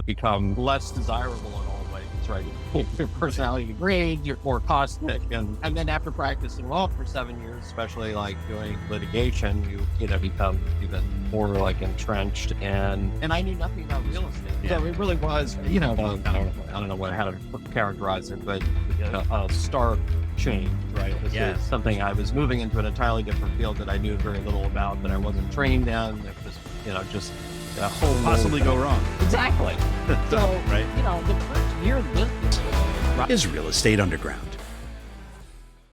become less desirable in all ways, right? Your personality degrades, you're more caustic. And then after practicing law for 7 years, especially like doing litigation, you become even more like entrenched. And I knew nothing about real estate. So it really was, I don't know how to characterize it, but a stark change, right? This is something I was moving into an entirely different field that I knew very little about, that I wasn't trained in. It was, just a whole possibly go wrong. Exactly. So, right. The first year of business is Real Estate Underground.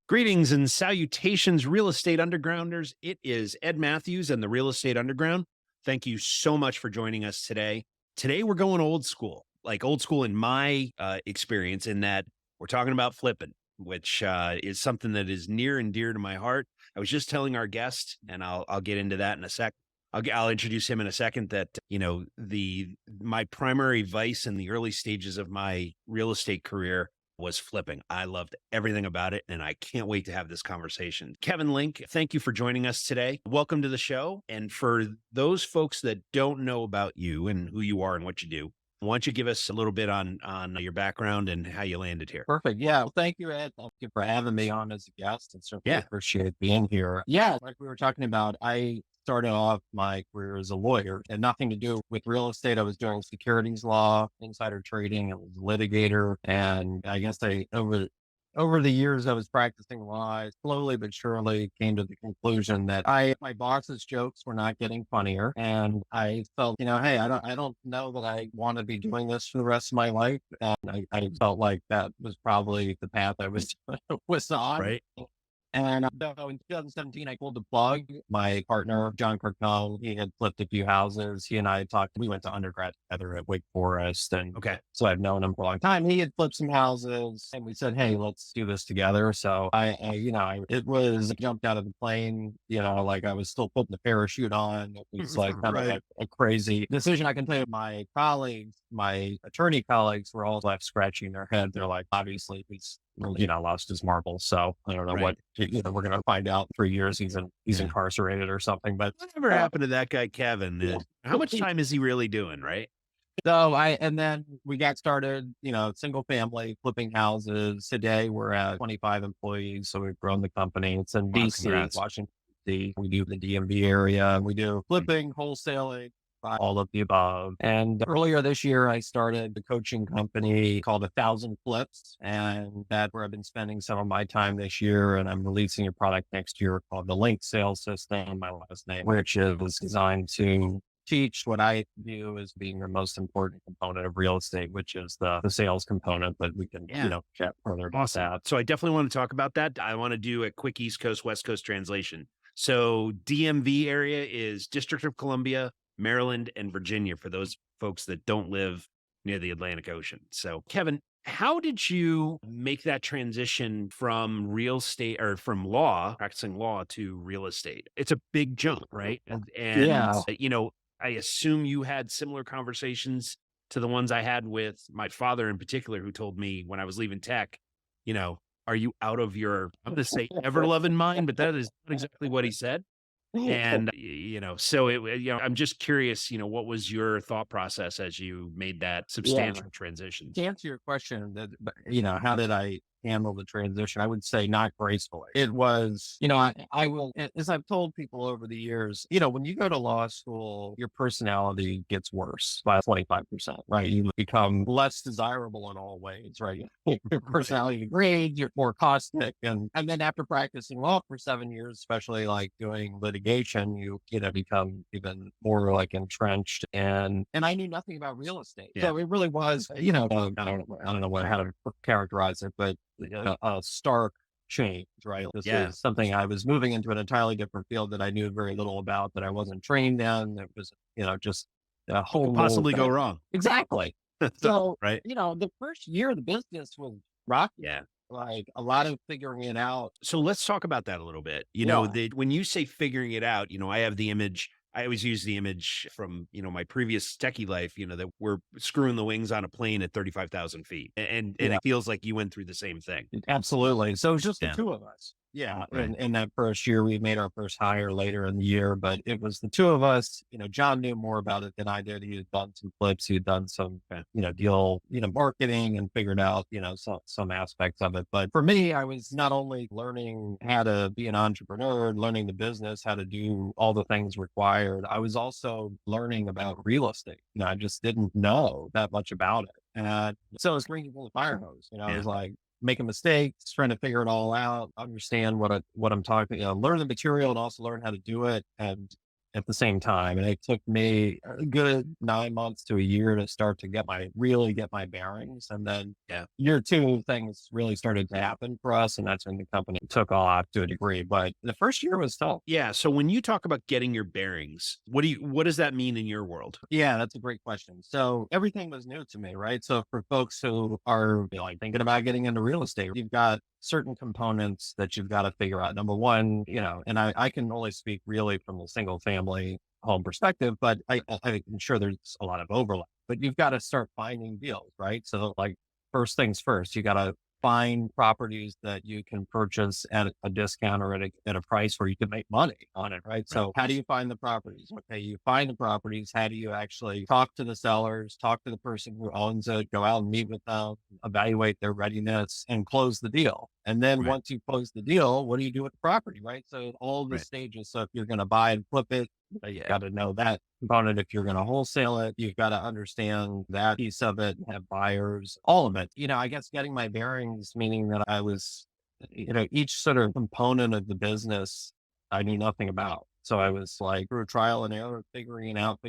Greetings and salutations, Real Estate Undergrounders. It is Ed Matthews and the Real Estate Underground. Thank you so much for joining us today. Today we're going old school in my experience, in that we're talking about flipping, which is something that is near and dear to my heart. I was just telling our guest, and I'll get into that in a sec. I'll introduce him in a second, that, my primary vice in the early stages of my real estate career was flipping. I loved everything about it, and I can't wait to have this conversation. Kevin Link, thank you for joining us today. Welcome to the show. And for those folks that don't know about you and who you are and what you do, why don't you give us a little bit on your background and how you landed here? Perfect. Yeah. Well, thank you, Ed. Thank you for having me on as a guest, and certainly appreciate being here. Yeah. Like we were talking about, I started off my career as a lawyer, and nothing to do with real estate. I was doing securities law, insider trading. I was a litigator. And I guess over the years I was practicing law, I slowly but surely came to the conclusion that my boss's jokes were not getting funnier. And I felt, hey, I don't know that I want to be doing this for the rest of my life. And I felt like that was probably the path I was on. Right. And so in 2017, I pulled the plug. My partner, Jonathan Carcone, he had flipped a few houses. He and I talked. We went to undergrad together at Wake Forest. And so I've known him for a long time. He had flipped some houses, and we said, hey, let's do this together. So I jumped out of the plane, like I was still putting the parachute on. It was like kind of a crazy decision. I can tell you, my colleagues, my attorney colleagues, were all left scratching their head. They're like, obviously he's lost his marbles. So I don't know what, we're going to find out in 3 years. He's incarcerated or something. But whatever happened to that guy, Kevin? How much time is he really doing? Right. So and then we got started, single family flipping houses. Today we're at 25 employees. So we've grown the company. It's in DC, Washington, D.C. We do the DMV area. We do flipping, wholesaling, all of the above. And earlier this year, I started the coaching company called 1,000 Flips. And that's where I've been spending some of my time this year. And I'm releasing a product next year called the Link Sales System, my last name, which is designed to teach what I view as being the most important component of real estate, which is the sales component. But we can, chat further about that. So I definitely want to talk about that. I want to do a quick East Coast, West Coast translation. So DMV area is District of Columbia, Maryland, and Virginia, for those folks that don't live near the Atlantic Ocean. So Kevin, how did you make that transition from real estate, or from practicing law, to real estate? It's a big jump, right? And I assume you had similar conversations to the ones I had with my father in particular, who told me when I was leaving tech, are you out of your, I'm going to say ever loving mind, but that is not exactly what he said. And, so I'm just curious, what was your thought process as you made that substantial transition? To answer your question, how did I handle the transition? I would say not gracefully. It was, I will, as I've told people over the years, when you go to law school, your personality gets worse by 25%, right? You become less desirable in all ways, right? Your personality degrades, you're more caustic. And then after practicing law for 7 years, especially like doing litigation, you become even more like entrenched. And I knew nothing about real estate. So it really was, I don't know how to characterize it, but a stark change, right? This is something I was moving into an entirely different field that I knew very little about, that I wasn't trained in. It was, just a whole possibly go wrong. Exactly. So, the first year of the business was rocky. Yeah. Like a lot of figuring it out. So let's talk about that a little bit. When you say figuring it out, I have the image. I always use the image from, my previous techie life, that we're screwing the wings on a plane at 35,000 feet. And it feels like you went through the same thing. Absolutely. So it was just the two of us. Yeah, Right. in that first year, we made our first hire later in the year, but it was the two of us. John knew more about it than I did. He had done some flips, he had done some, Okay. deal, marketing and figured out, some aspects of it. But for me, I was not only learning how to be an entrepreneur, learning the business, how to do all the things required. I was also learning about real estate. I just didn't know that much about it. And so it was drinking from the fire hose. I Yeah. was like, making mistakes, trying to figure it all out, understand what I'm talking, learn the material and also learn how to do it and at the same time. And it took me a good 9 months to a year to start to really get my bearings. And then Yeah. year two, things really started to happen for us. And that's when the company took off to a degree. But the first year was tough. Yeah. So when you talk about getting your bearings, what does that mean in your world? Yeah, that's a great question. So everything was new to me, right? So for folks who are like thinking about getting into real estate, you've got certain components that you've got to figure out. Number one, and I can only speak really from the single family home perspective, but I'm sure there's a lot of overlap. But you've got to start finding deals, right? So like first things first, you got to find properties that you can purchase at a discount or at a price where you can make money on it, right? Right. So how do you find the properties? Okay, you find the properties. How do you actually talk to the sellers, talk to the person who owns it, go out and meet with them, evaluate their readiness and close the deal? And then Right. once you close the deal, what do you do with the property, right? So all the Right. stages. So if you're going to buy and flip it, you got to know that component. If you're going to wholesale it, you've got to understand that piece of it, have buyers, all of it. I guess getting my bearings, meaning that I was, each sort of component of the business I knew nothing about. So I was like through trial and error, figuring out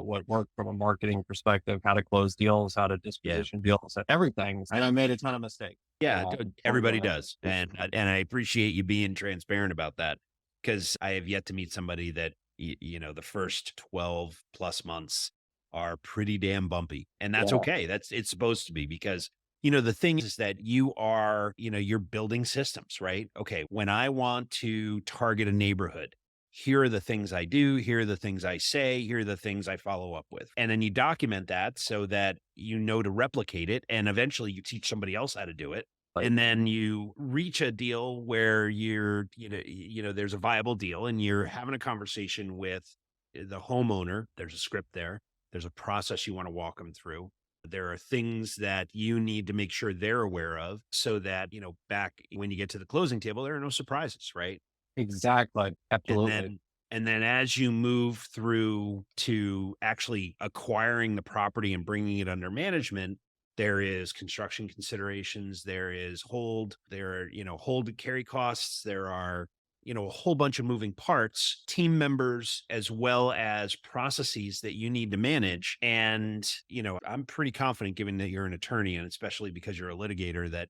what worked from a marketing perspective, how to close deals, how to Yeah. disposition deals, everything. And I made a ton of mistakes. Yeah, Uh, everybody does, and I appreciate you being transparent about that because I have yet to meet somebody that the first 12 plus months are pretty damn bumpy, and that's yeah, okay. It's supposed to be because the thing is that you're building systems, right? Okay, when I want to target a neighborhood. Here are the things I do. Here are the things I say. Here are the things I follow up with. And then you document that so that you know to replicate it. And eventually you teach somebody else how to do it like and then you reach a deal where there's a viable deal and you're having a conversation with the homeowner. There's a script there. There's a process you want to walk them through. There are things that you need to make sure they're aware of so that, back when you get to the closing table, there are no surprises, right? exactly, And absolutely. then as you move through to actually acquiring the property and bringing it under management, there is construction considerations, there is hold, there are, hold and carry costs, there are, a whole bunch of moving parts, team members, as well as processes that you need to manage. And, I'm pretty confident given that you're an attorney and especially because you're a litigator that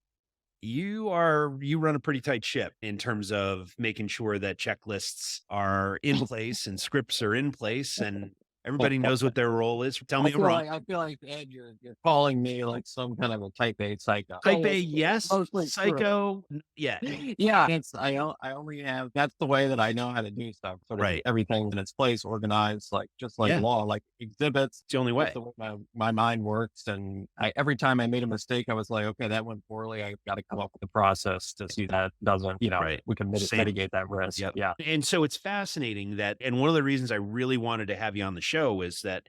you run a pretty tight ship in terms of making sure that checklists are in place and scripts are in place and everybody knows what their role is. Tell me I'm wrong. I feel like Ed, you're calling me like some kind of a type A psycho. Type So A, it's yes. mostly true. Psycho, yeah. Yeah, I only have that's the way that I know how to do stuff. Sort of Right. everything in its place, organized, like just like Yeah. law, like exhibits. It's the only Just way. the way my mind works, and every time I made a mistake, I was like, okay, that went poorly. I've got to come up with a process to see that doesn't, Right. we can Same. mitigate that risk. Yep. Yeah, And so it's fascinating that, and one of the reasons I really wanted to have you on the show is that,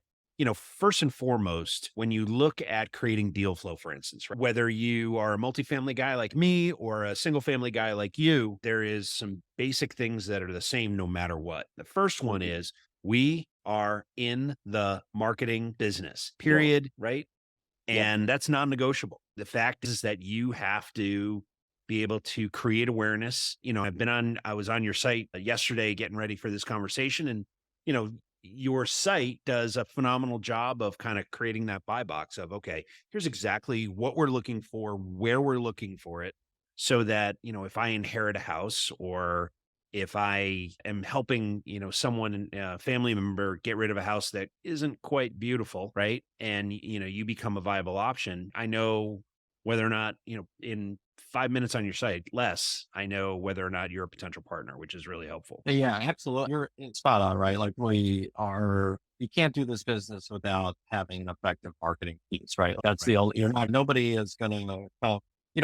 first and foremost, when you look at creating deal flow, for instance, right, whether you are a multifamily guy like me or a single family guy like you, there is some basic things that are the same no matter what. The first one is we are in the marketing business, yeah, period, right? yep, And that's non-negotiable. The fact is that you have to be able to create awareness. I was on your site yesterday getting ready for this conversation and, you know, your site does a phenomenal job of kind of creating that buy box of, okay, here's exactly what we're looking for, where we're looking for it. So that, if I inherit a house or if I am helping, someone, a family member get rid of a house that isn't quite beautiful, right? And, you become a viable option. I know whether or not, in 5 minutes on your site, less, I know whether or not you're a potential partner, which is really helpful. yeah, absolutely. You're spot on, right? Like you can't do this business without having an effective marketing piece, right? That's Right. the only. You're not. Nobody is going to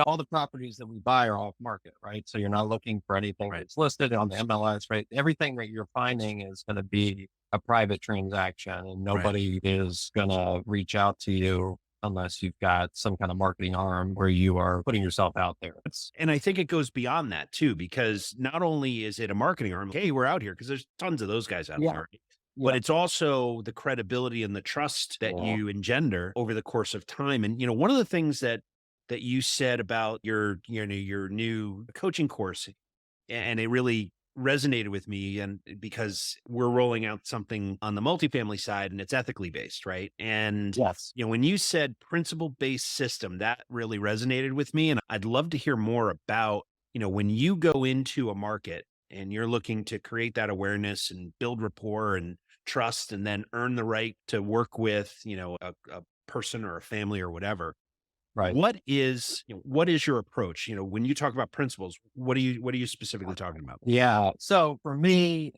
all the properties that we buy are off market, right? So you're not looking for anything Right. that's listed on the MLS, right? Everything that you're finding is going to be a private transaction, and Right. nobody is going to reach out to you unless you've got some kind of marketing arm where you are putting yourself out there. And I think it goes beyond that too, because not only is it a marketing arm, hey, we're out here, because there's tons of those guys out Yeah. there, Yeah. but it's also the credibility and the trust that Yeah. you engender over the course of time. And one of the things that you said about your new coaching course, and it really resonated with me, and because we're rolling out something on the multifamily side and it's ethically based, right? And Yes. when you said principle based system, that really resonated with me, and I'd love to hear more about when you go into a market and you're looking to create that awareness and build rapport and trust, and then earn the right to work with a person or a family or whatever. Right. What is your approach? When you talk about principles, what are you specifically talking about? Yeah. So for me,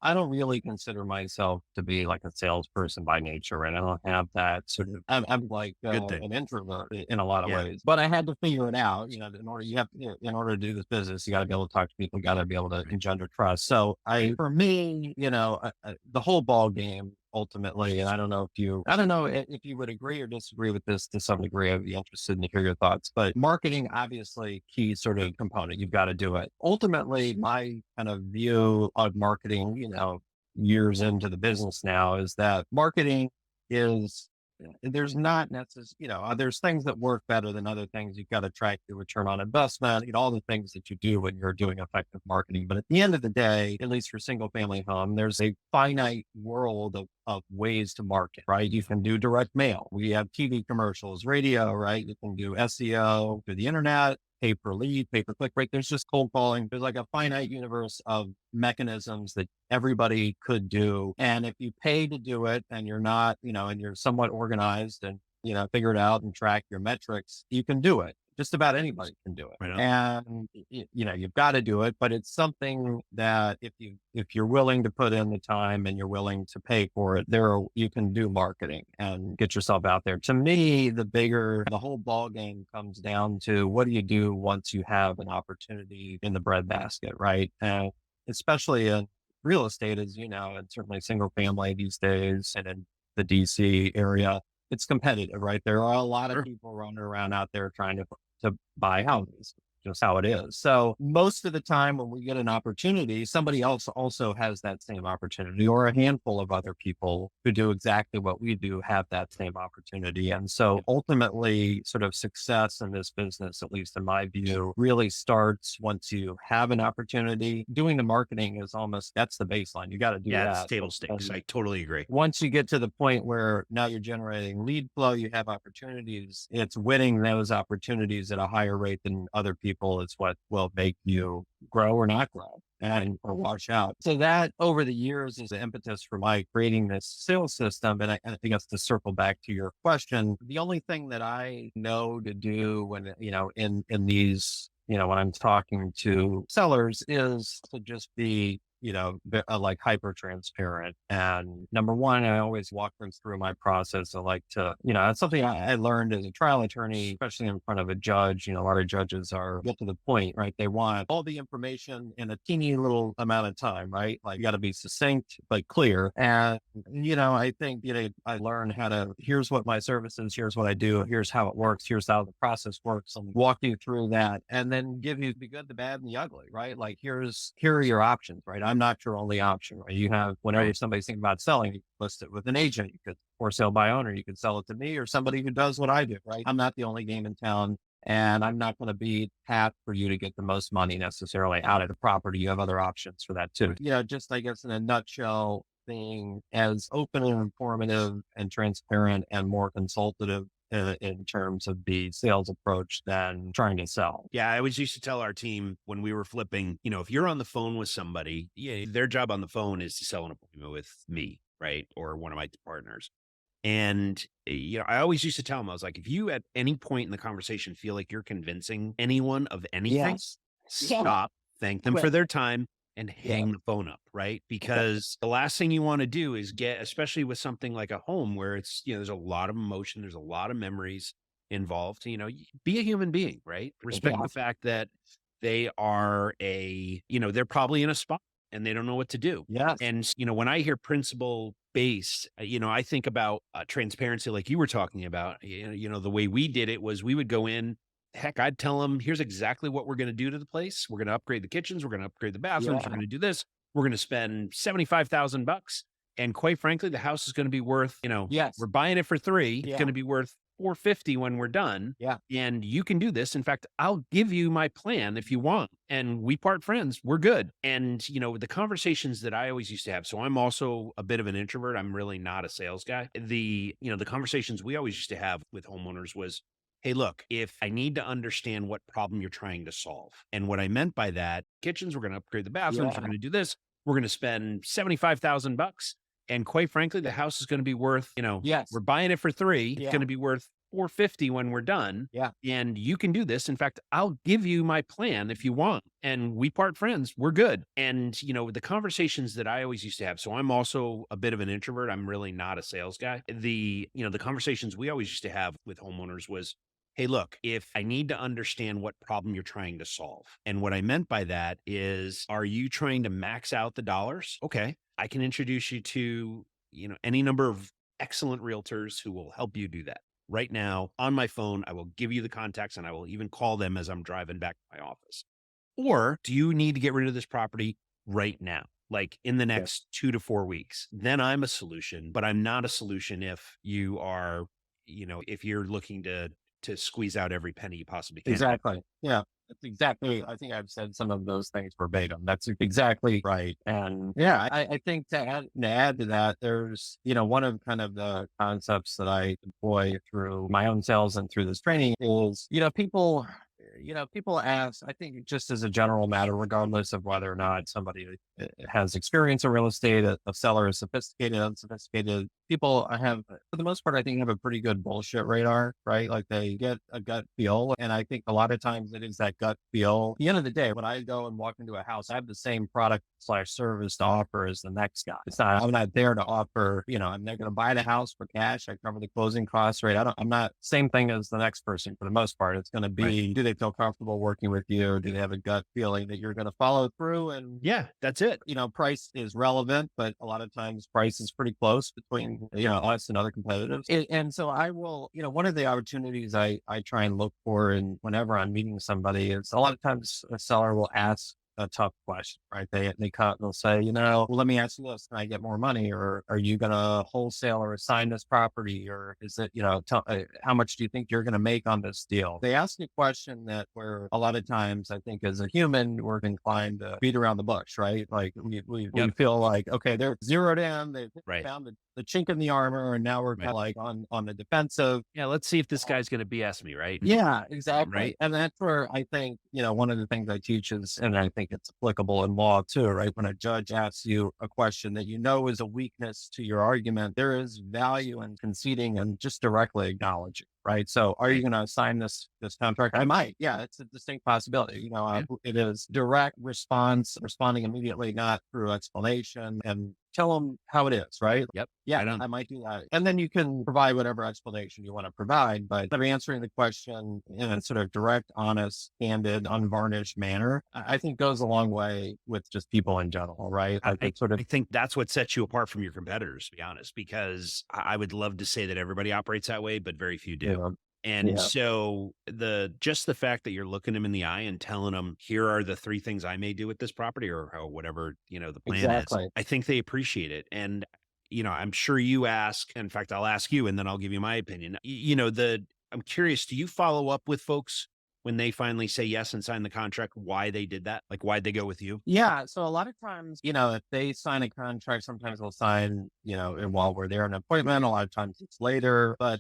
I don't really consider myself to be like a salesperson by nature, and I don't have that sort of. I'm like Good thing. an introvert in a lot of Yeah. ways, but I had to figure it out. In order to do this business, you got to be able to talk to people, got to be able to Right. engender trust. So for me, the whole ball game ultimately, and I don't know if you would agree or disagree with this to some degree. I'd be interested to hear your thoughts, but marketing, obviously key sort of component. You've got to do it. Ultimately, my kind of view of marketing, years into the business now, is that marketing is there's not necessarily, there's things that work better than other things. You've got to track your return on investment, all the things that you do when you're doing effective marketing. But at the end of the day, at least for single family home, there's a finite world of ways to market, right? You can do direct mail. We have TV commercials, radio, right? You can do SEO through the internet, pay per lead, pay per click, right? There's just cold calling. There's like a finite universe of mechanisms that everybody could do. And if you pay to do it and you're not, and you're somewhat organized and, figure it out and track your metrics, you can do it. Just about anybody can do it. Right on. And you've got to do it, but it's something that if you're willing to put in the time and you're willing to pay for it, you can do marketing and get yourself out there. To me, the whole ball game comes down to, what do you do once you have an opportunity in the breadbasket, right? And especially in real estate, as you know, and certainly single family these days, and in the DC area, it's competitive, right? There are a lot of Sure. people running around out there trying to buy houses, just how it is. So most of the time when we get an opportunity, somebody else also has that same opportunity, or a handful of other people who do exactly what we do have that same opportunity. And so ultimately, sort of success in this business, at least in my view, really starts once you have an opportunity. Doing the marketing is that's the baseline. You got to do Yeah, it's that. table stakes. And I totally agree. once you get to the point where now you're generating lead flow, you have opportunities, it's winning those opportunities at a higher rate than other people is what will make you grow or not grow and or wash out. So that over the years is the impetus for my creating this sales system. And I think that's to circle back to your question. The only thing that I know to do when, in these, when I'm talking to sellers, is to just be like hyper transparent. And number one, I always walk them through my process. I like to, that's something I learned as a trial attorney, especially in front of a judge. A lot of judges get to the point, right? They want all the information in a teeny little amount of time, right? Like, you got to be succinct, but clear. And, I think, I learned here's what my service is, here's what I do, here's how it works, here's how the process works, and walk you through that, and then give you the good, the bad, and the ugly, right? Like, here are your options, right? I'm not your only option, right? You have, whenever somebody's thinking about selling, you can list it with an agent, you could for sale by owner, you could sell it to me or somebody who does what I do, right? I'm not the only game in town, and I'm not going to be path for you to get the most money necessarily out of the property. You have other options for that too. Just, I guess, in a nutshell, being as open and informative and transparent and more consultative in terms of the sales approach than trying to sell. Yeah, I always used to tell our team when we were flipping, if you're on the phone with somebody, yeah, their job on the phone is to sell an appointment with me, right? Or one of my partners. And, I always used to tell them, I was like, if you at any point in the conversation feel like you're convincing anyone of anything, Yes. stop, thank them Quit. for their time, and Yeah. hang the phone up, right? Because the last thing you want to do is especially with something like a home where it's, there's a lot of emotion, there's a lot of memories. involved, be a human being, right? Respect the Yeah. fact that they are they're probably in a spot and they don't know what to do. Yes. And, when I hear principle based, I think about transparency, like you were talking about. The way we did it was we would go in. Heck, I'd tell them, here's exactly what we're going to do to the place. We're going to upgrade the kitchens. We're going to upgrade the bathrooms. We're Yeah. going to do this. We're going to spend 75,000 bucks. And quite frankly, the house is going to be worth, Yes. we're buying it for 3. It's Yeah. going to be worth 450 when we're done. Yeah. And you can do this. In fact, I'll give you my plan if you want. And we part friends. We're good. And, the conversations that I always used to have. So I'm also a bit of an introvert. I'm really not a sales guy. The conversations we always used to have with homeowners was, hey, look, if I need to understand what problem you're trying to solve. And what I meant by that, kitchens, we're going to upgrade the bathrooms. Yeah. We're going to do this. We're going to spend 75,000 bucks. And quite frankly, the house is going to be worth, Yes. we're buying it for 3. It's Yeah. going to be worth 450 when we're done. Yeah. And you can do this. In fact, I'll give you my plan if you want. And we part friends. We're good. And, the conversations that I always used to have. So I'm also a bit of an introvert. I'm really not a sales guy. The conversations we always used to have with homeowners was, hey, look, if I need to understand what problem you're trying to solve. And what I meant by that is, are you trying to max out the dollars? Okay. I can introduce you to, any number of excellent realtors who will help you do that. Right now on my phone, I will give you the contacts and I will even call them as I'm driving back to my office. Or do you need to get rid of this property right now? Like in the Yeah. next 2 to 4 weeks, then I'm a solution, but I'm not a solution if you are, if you're looking to squeeze out every penny you possibly can. Exactly. Yeah. That's exactly. I think I've said some of those things verbatim. That's exactly right. And yeah, I think to add to that, there's, one of kind of the concepts that I employ through my own sales and through this training is, people ask, I think just as a general matter, regardless of whether or not somebody has experience in real estate, a seller is sophisticated, unsophisticated. People have, for the most part, I think have a pretty good bullshit radar, right? Like they get a gut feel. And I think a lot of times it is that gut feel. At the end of the day, when I go and walk into a house, I have the same product/service to offer as the next guy. I'm not there to offer, I'm not going to buy the house for cash. I cover the closing costs, right? I'm not same thing as the next person for the most part. It's going to be, Right. do they feel comfortable working with you? Do they have a gut feeling that you're going to follow through? And Yeah, that's it. price is relevant, but a lot of times price is pretty close between, us and other competitors. And so I will, one of the opportunities I try and look for, and whenever I'm meeting somebody, is a lot of times a seller will ask a tough question, right? They come and they'll say, well, let me ask you this: can I get more money, or are you going to wholesale or assign this property, or is it, how much do you think you're going to make on this deal? They ask a question that where a lot of times I think as a human we're inclined to beat around the bush, right? Like we Yep. feel like, okay, they're zeroed in, they've Right. found the chink in the armor, and now we're Right. kind of like on the defensive. Yeah, let's see if this guy's going to BS me, right? Yeah, exactly. Right. And that's where I think, one of the things I teach is, and I think it's applicable in law too, right? When a judge asks you a question that is a weakness to your argument, there is value in conceding and just directly acknowledging. Right. So are you Right. going to sign this contract? I might. Yeah, it's a distinct possibility. It is direct response, responding immediately, not through explanation, and tell them how it is. Right. Yep. Yeah, Right on. I might do that. And then you can provide whatever explanation you want to provide, but answering the question in a sort of direct, honest, candid, unvarnished manner, I think goes a long way with just people in general, right? I Like I think that's what sets you apart from your competitors, to be honest, because I would love to say that everybody operates that way, but very few do. And yeah. so just the fact that you're looking them in the eye and telling them, here are the 3 things I may do with this property, or whatever, the plan Exactly. is. I think they appreciate it. And, I'm sure you ask, in fact, I'll ask you and then I'll give you my opinion. I'm curious, do you follow up with folks when they finally say yes and sign the contract, why they did that? Like, why'd they go with you? Yeah. So a lot of times, if they sign a contract, sometimes they'll sign, and while we're there in an appointment, a lot of times it's later, but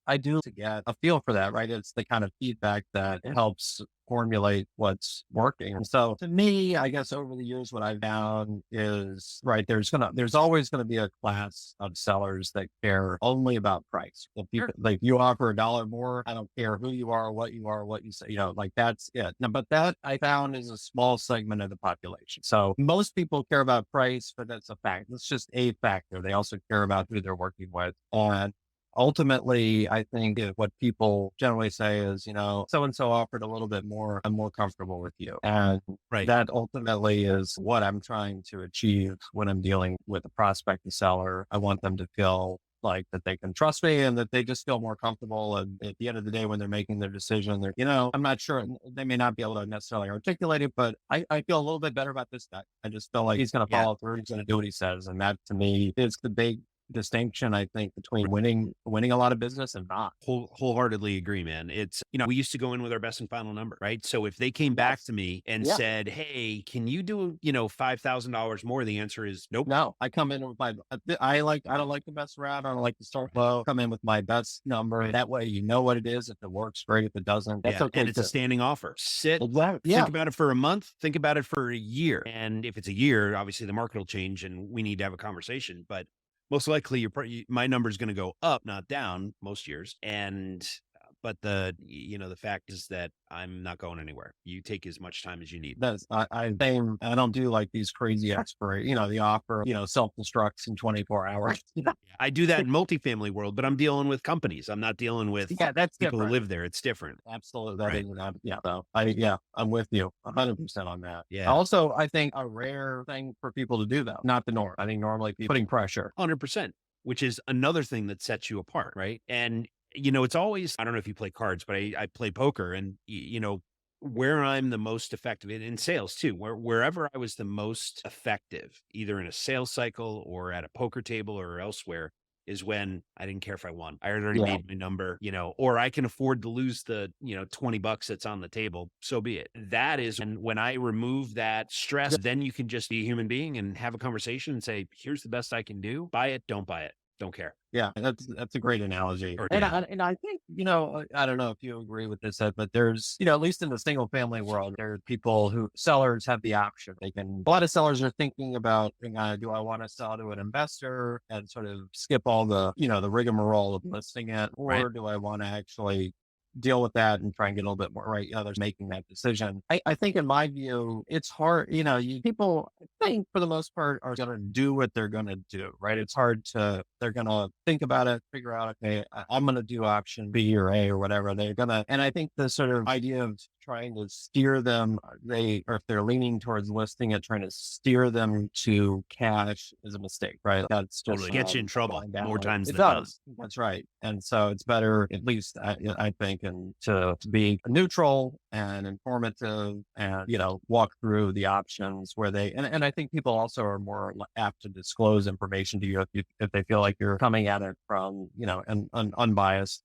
I do to get a feel for that, right? It's the kind of feedback that helps formulate what's working. And so to me, I guess over the years, what I've found is, right, there's always going to be a class of sellers that care only about price. If you, like you offer $1 more, I don't care who you are, what you say, like that's it. Now, but that I found is a small segment of the population. So most people care about price, but that's a fact. That's just a factor. They also care about who they're working with. And ultimately, I think what people generally say is, so and so offered a little bit more. I'm more comfortable with you. And Right. that ultimately is what I'm trying to achieve when I'm dealing with a prospect and seller. I want them to feel like that they can trust me and that they just feel more comfortable. And at the end of the day, when they're making their decision, I'm not sure they may not be able to necessarily articulate it, but I feel a little bit better about this guy. I just feel like he's going to Yeah. follow through. He's going to do what he says. And that to me is the big distinction, I think, between winning a lot of business and not. Wholeheartedly agree, man. It's, we used to go in with our best and final number, right? So if they came back Yes. to me and Yeah. said, "Hey, can you do, $5,000 more?" The answer is nope. No, I come in with I don't like to mess around. I don't like to start low. Come in with my best number. Right. That way, you know what it is. If it works, great. If it doesn't, that's Yeah. okay And it's a too. standing offer. Sit, Exactly. think Yeah. about it for a month, think about it for a year. And if it's a year, obviously the market will change and we need to have a conversation. But most likely my number is going to go up, not down most years. And but the fact is that I'm not going anywhere. You take as much time as you need. I don't do like these crazy expiration, the offer, self destructs in 24 hours. Yeah, I do that in multifamily world, but I'm dealing with companies. I'm not dealing with Yeah, that's people who different. live there. It's different. Absolutely. That Right. is, yeah. So I'm with you 100% on that. Yeah. Also, I think a rare thing for people to do though, not the norm. I think normally people putting pressure. 100%, which is another thing that sets you apart, right? And it's always, I don't know if you play cards, but I play poker, and where I'm the most effective in sales too, wherever I was the most effective, either in a sales cycle or at a poker table or elsewhere, is when I didn't care if I won. I had already Yeah. made my number, or I can afford to lose the, $20 that's on the table. So be it. That is when I remove that stress, then you can just be a human being and have a conversation and say, here's the best I can do. Buy it, don't buy it. Don't care. Yeah, that's a great analogy. Or And yeah. I think, I don't know if you agree with this, Ed, but there's, at least in the single family world, there are people who sellers have the option. A lot of sellers are thinking about, do I want to sell to an investor and sort of skip all the rigmarole of listing it, Right. or do I want to actually deal with that and try and get a little bit more right? There's making that decision. I think in my view, it's hard, people I think for the most part are going to do what they're going to do, right? They're going to think about it, figure out, okay, I'm going to do option B or A or whatever. And I think the sort of idea of trying to steer them, or if they're leaning towards listing it, trying to steer them to cash is a mistake, right? That's just Totally gets you in trouble going down. more times It than not. does. That's right. And so it's better, at least I think, and to be neutral and informative and, walk through the options where and I think people also are more apt to disclose information to you if they feel like you're coming at it from, an unbiased,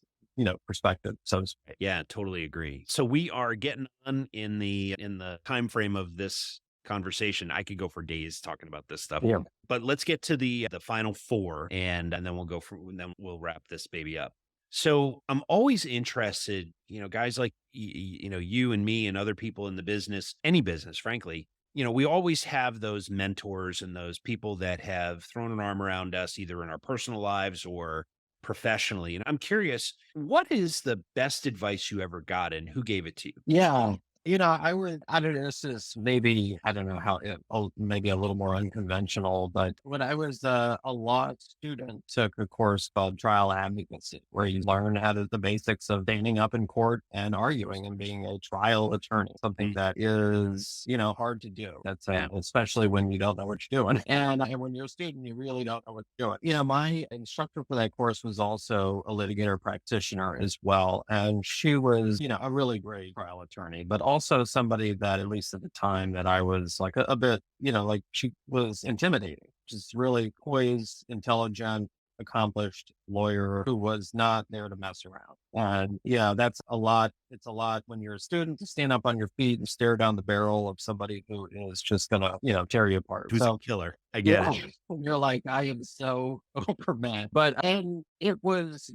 perspective. So to speak. Yeah, totally agree. So we are getting on in the time frame of this conversation. I could go for days talking about this stuff. Yeah. But let's get to the final four, and then then we'll wrap this baby up. So I'm always interested, guys like you and me and other people in the business, any business, frankly. We always have those mentors and those people that have thrown an arm around us, either in our personal lives or professionally. And I'm curious, what is the best advice you ever got and who gave it to you? Yeah. I don't know, this is maybe, I don't know maybe a little more unconventional, but when I was a law student, took a course called trial advocacy, where you learn the basics of standing up in court and arguing and being a trial attorney, something that is, hard to do. That's especially when you don't know what you're doing. And when you're a student, you really don't know what you're doing. My instructor for that course was also a litigator practitioner as well. And she was, a really great trial attorney, but also somebody that, at least at the time, that I was like a bit, like she was intimidating, just really poised, intelligent, accomplished lawyer who was not there to mess around. And that's a lot. It's a lot when you're a student to stand up on your feet and stare down the barrel of somebody who is just gonna, tear you apart. Who's a killer? I get it. You're like, I am so overmatched. And it was,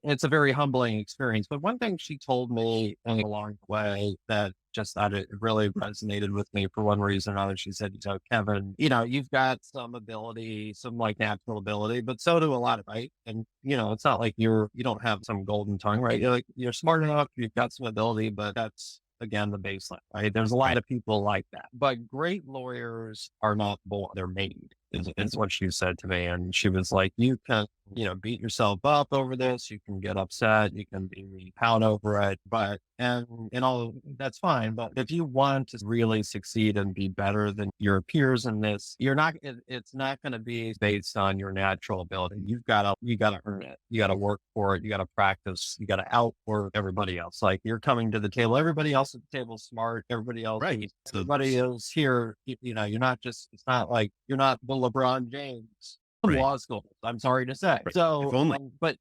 it's a very humbling experience. But one thing she told me along the way that it really resonated with me for one reason or another. She said, Kevin, you've got some ability, some like natural ability, but so do a lot of, right? And, it's not like you don't have some golden tongue, right? You're smart enough, you've got some ability, but that's, again, the baseline, right? There's a lot of people like that, but great lawyers are not born, they're made, is what she said to me. And she was like, beat yourself up over this. You can get upset. You can be pound over it, but and all that's fine. But if you want to really succeed and be better than your peers in this, you're not. It's not going to be based on your natural ability. You gotta earn it. You gotta work for it. You gotta practice. You gotta outwork everybody else. Like you're coming to the table. Everybody else at the table is smart. Everybody else, Right. So everybody is here. You're not just. It's not like you're not the LeBron James of right. law school. I'm sorry to say. Right. So, If only. but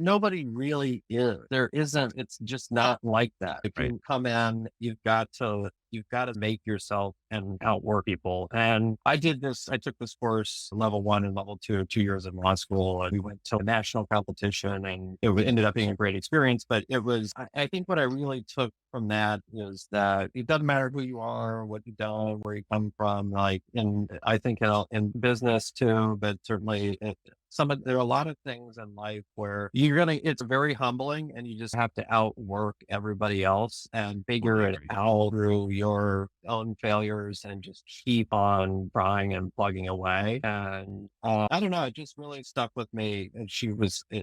nobody really is. There isn't. It's just not like that. If Right. you come in, you've got to make yourself and outwork people. And I did this. I took this course, level 1 and level 2, 2 years in law school, and we went to a national competition, and ended up being a great experience. But it was. I think what I really took from that is that it doesn't matter who you are, what you've done, where you come from. Like, and I think in business too, but certainly there are a lot of things in life where it's very humbling, and you just have to outwork everybody else and figure Totally it agree. out through your own failures and just keep on trying and plugging away. And I don't know, it just really stuck with me. And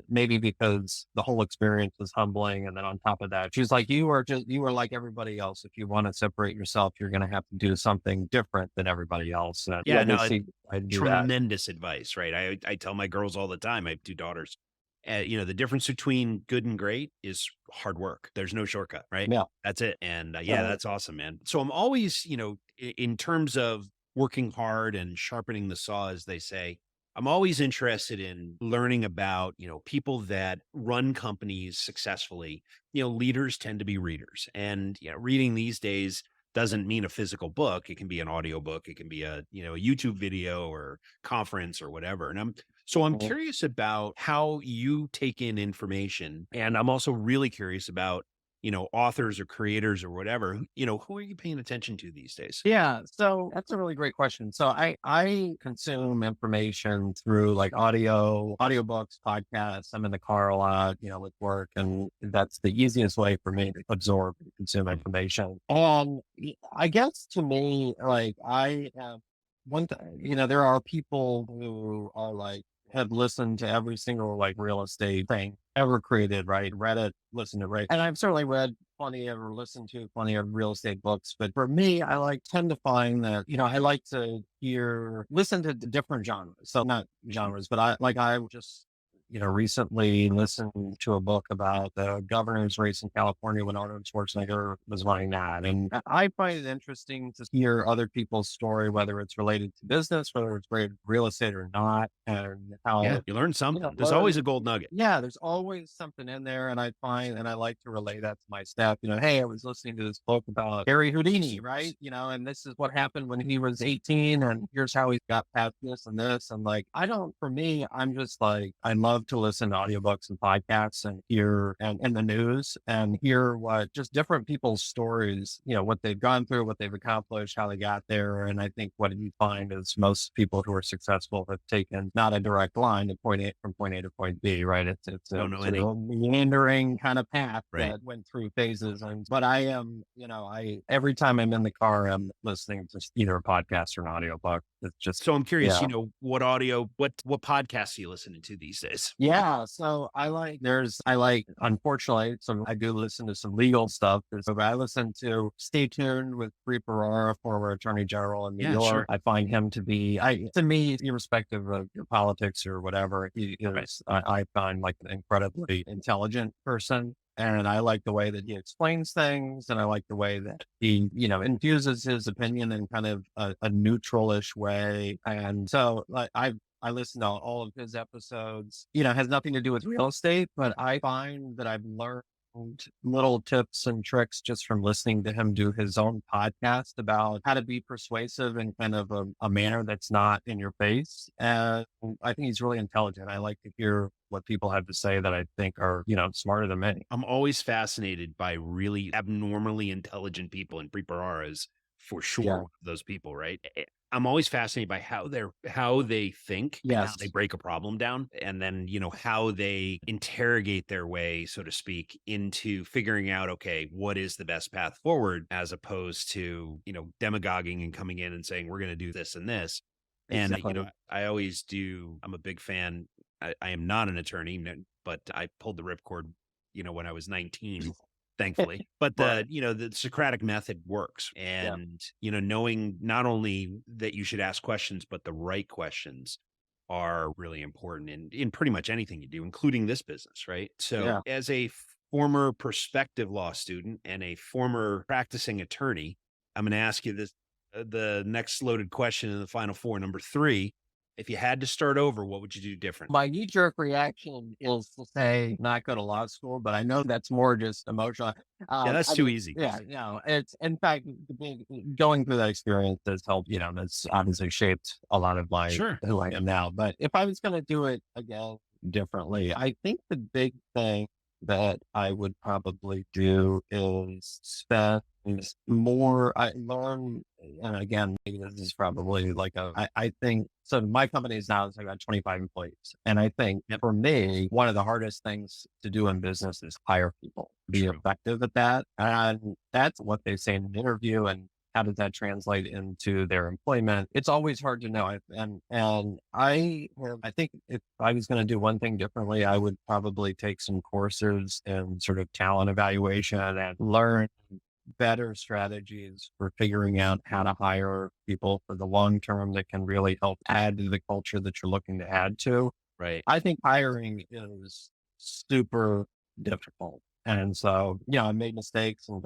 maybe because the whole experience was humbling. And then on top of that, she's like, you are like everybody else. If you want to separate yourself, you're going to have to do something different than everybody else. And Yeah, no, obviously I do that. tremendous advice, right? I tell my girls all the time. I have 2 daughters. The difference between good and great is hard work. There's no shortcut, right? Yeah. That's it. And yeah, Uh, that's awesome, man. So I'm always, in terms of working hard and sharpening the saw, as they say, I'm always interested in learning about, people that run companies successfully. Leaders tend to be readers. And, reading these days doesn't mean a physical book. It can be an audio book. It can be a YouTube video or conference or whatever. And I'm uh, curious about how you take in information. And I'm also really curious about, authors or creators or whatever, who are you paying attention to these days? Yeah, so that's a really great question. So I consume information through like audiobooks, podcasts. I'm in the car a lot, with work, and that's the easiest way for me to absorb and consume Mm. information. And I guess to me, like I have one thing, there are people who are like have listened to every single like real estate thing ever created, right? Read it, listened to it, right? And I've certainly read plenty of or listened to plenty of real estate books. But for me, tend to find that, I like to listen to different genres. So not genres, but I just, recently listened to a book about the governor's race in California when Arnold Schwarzenegger was running that. And I find it interesting to hear other people's story, whether it's related to business, whether it's related to real estate or not, and Yeah, how, you learn something. There's always learn a gold nugget. yeah, there's always something in there, and I like to relay that to my staff. Hey, I was listening to this book about Harry Houdini, right? And this is what happened when he was 18, and here's how he got past this and this. And like, for me, I'm just like, I love to listen to audiobooks and podcasts and hear and the news and hear what just different people's stories, what they've gone through, what they've accomplished, how they got there. And I think what you find is most people who are successful have taken not a direct line to from point A to point B, right? It's a Don't know sort any. of meandering kind of path Right. that went through phases. But I am, every time I'm in the car, I'm listening to either a podcast or an audiobook. It's just, So I'm curious, yeah. what podcasts are you listening to these days? Yeah, so unfortunately, I do listen to some legal stuff. I listen to Stay Tuned with Bree Ferrara, former Attorney General in New Yeah, York. sure. I find him to be, to me, irrespective of your politics or whatever, he Right. is, I find like an incredibly intelligent person. And I like the way that he explains things, and I like the way that he, infuses his opinion in kind of a neutral-ish way. And so, like, I listen to all of his episodes. It has nothing to do with real estate, but I find that I've learned little tips and tricks just from listening to him do his own podcast about how to be persuasive in kind of a manner that's not in your face. And I think he's really intelligent. I like to hear what people have to say that I think are, smarter than me. I'm always fascinated by really abnormally intelligent people, and Preet is for sure Yeah. one of those people, right? I'm always fascinated by how they think and how they Yes. break a problem down, and then how they interrogate their way, so to speak, into figuring out, okay, what is the best path forward, as opposed to demagoguing and coming in and saying we're going to do this and this. And Exactly. I always do. I'm a big fan. I am not an attorney, but I pulled the ripcord, when I was 19, thankfully. But Right. the Socratic method works. Yeah. And, knowing not only that you should ask questions, but the right questions are really important in pretty much anything you do, including this business, right? So Yeah. as a former prospective law student and a former practicing attorney, I'm going to ask you this, the next loaded question in the final four, number three. If you had to start over, what would you do different? My knee jerk reaction is to say not go to law school, but I know that's more just emotional. Yeah, that's I too mean, easy. yeah, it's in fact going through that experience has helped. That's obviously shaped a lot of my Sure. who I am now. But if I was going to do it again differently, I think the big thing that I would probably do is spend more. I learn, and again, maybe this is probably like I think so. My company is now it's like about 25 employees, and I think Yep. for me, one of the hardest things to do in business is hire people, be True. effective at that, and that's what they say in an interview. And how does that translate into their employment? It's always hard to know. I think if I was going to do one thing differently, I would probably take some courses in sort of talent evaluation and learn better strategies for figuring out how to hire people for the long term that can really help add to the culture that you're looking to add to. Right. I think hiring is super difficult. And so, I made mistakes and,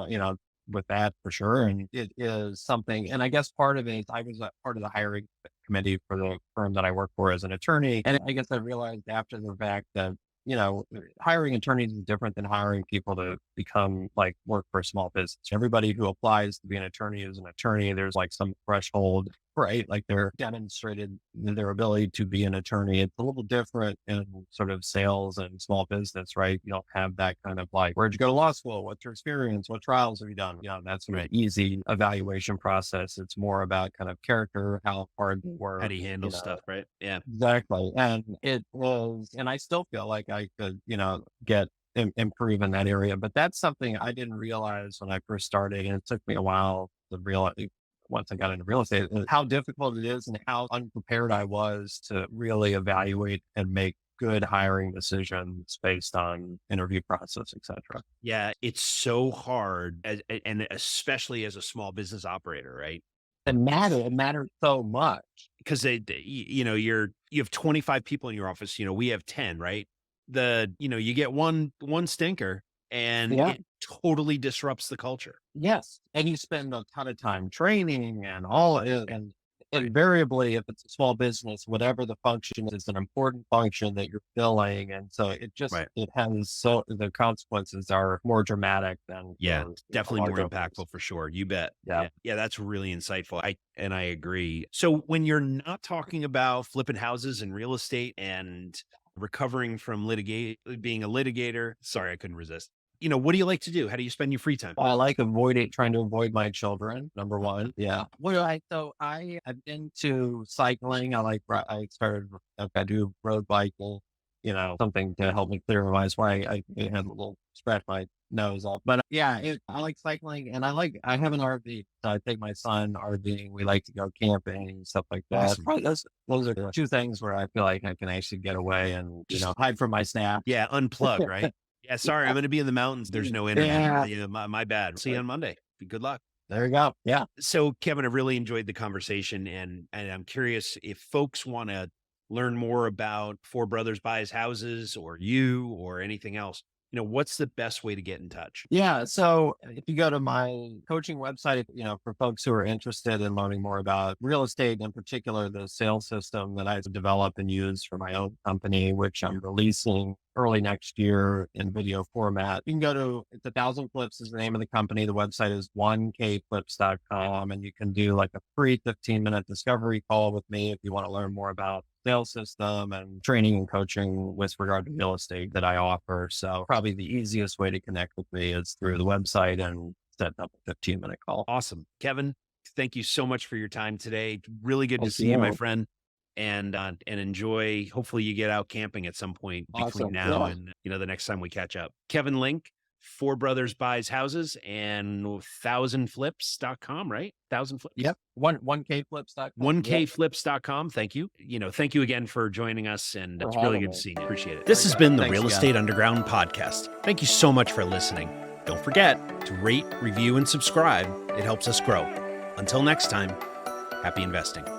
with that for sure. And it is something, and I guess part of it is I was a part of the hiring committee for the firm that I work for as an attorney. And I guess I realized after the fact that, hiring attorneys is different than hiring people to become like work for a small business. Everybody who applies to be an attorney is an attorney. There's like some threshold, right? Like they're demonstrated their ability to be an attorney. It's a little different in sort of sales and small business, right? You don't have that kind of like, where'd you go to law school? What's your experience? What trials have you done? That sort of Right. easy evaluation process. It's more about kind of character, how hard they work. How do you handle stuff, right? Yeah. Exactly. And it was, and I still feel like I could, get improve in that area. But that's something I didn't realize when I first started. And it took me a while to realize once I got into real estate, how difficult it is and how unprepared I was to really evaluate and make good hiring decisions based on interview process, et cetera. Yeah. It's so hard and especially as a small business operator, right? It matters so much. Because you have 25 people in your office, we have 10, right? You get one stinker and Yeah. it totally disrupts the culture. Yes, and you spend a ton of time training and all and Right. invariably, if it's a small business, whatever the function is an important function that you're filling, and so Right. it has so the consequences are more dramatic than Yeah, for a definitely more larger business. impactful for sure. You bet. Yeah. Yeah. Yeah, that's really insightful. I agree. So when you're not talking about flipping houses and real estate and recovering from litigate being a litigator, sorry, I couldn't resist. What do you like to do? How do you spend your free time? I like trying to avoid my children, number one. Yeah. I've been to cycling. I started, I do road biking, something to help me clear my mind. Why I had a little scratch my nose off. But yeah, I like cycling and I have an RV. So I take my son RVing. We like to go camping and stuff like that. Awesome. Probably those are the two things where I feel like I can actually get away and, Just hide from my snap. Yeah, unplug, right? Yeah, sorry, I'm gonna be in the mountains. There's no internet. Yeah. My bad. See you on Monday. Good luck. There you go. Yeah. So, Kevin, I really enjoyed the conversation, and I'm curious if folks want to learn more about Four Brothers Buys Houses or you or anything else. What's the best way to get in touch? Yeah. So if you go to my coaching website, for folks who are interested in learning more about real estate, in particular, the sales system that I've developed and used for my own company, which I'm releasing early next year in video format, you can go to it's 1000flips is the name of the company. The website is 1kflips.com. And you can do like a free 15-minute discovery call with me if you want to learn more about sales system and training and coaching with regard to real estate that I offer. So probably the easiest way to connect with me is through the website and set up a 15-minute call. Awesome. Kevin, thank you so much for your time today. Really good to Thank see you, my you. friend. And enjoy. Hopefully, you get out camping at some point between Awesome. now Yeah. and the next time we catch up. Kevin Link, Four Brothers Buys Houses and 1000flips.com, right? 1000 Flips. Yep. 1kflips.com. 1kflips.com. Thank you. Thank you again for joining us. And For it's really having good me. to see you. Appreciate it. This has been the Thanks Real again. Estate Underground podcast. Thank you so much for listening. Don't forget to rate, review, and subscribe. It helps us grow. Until next time, happy investing.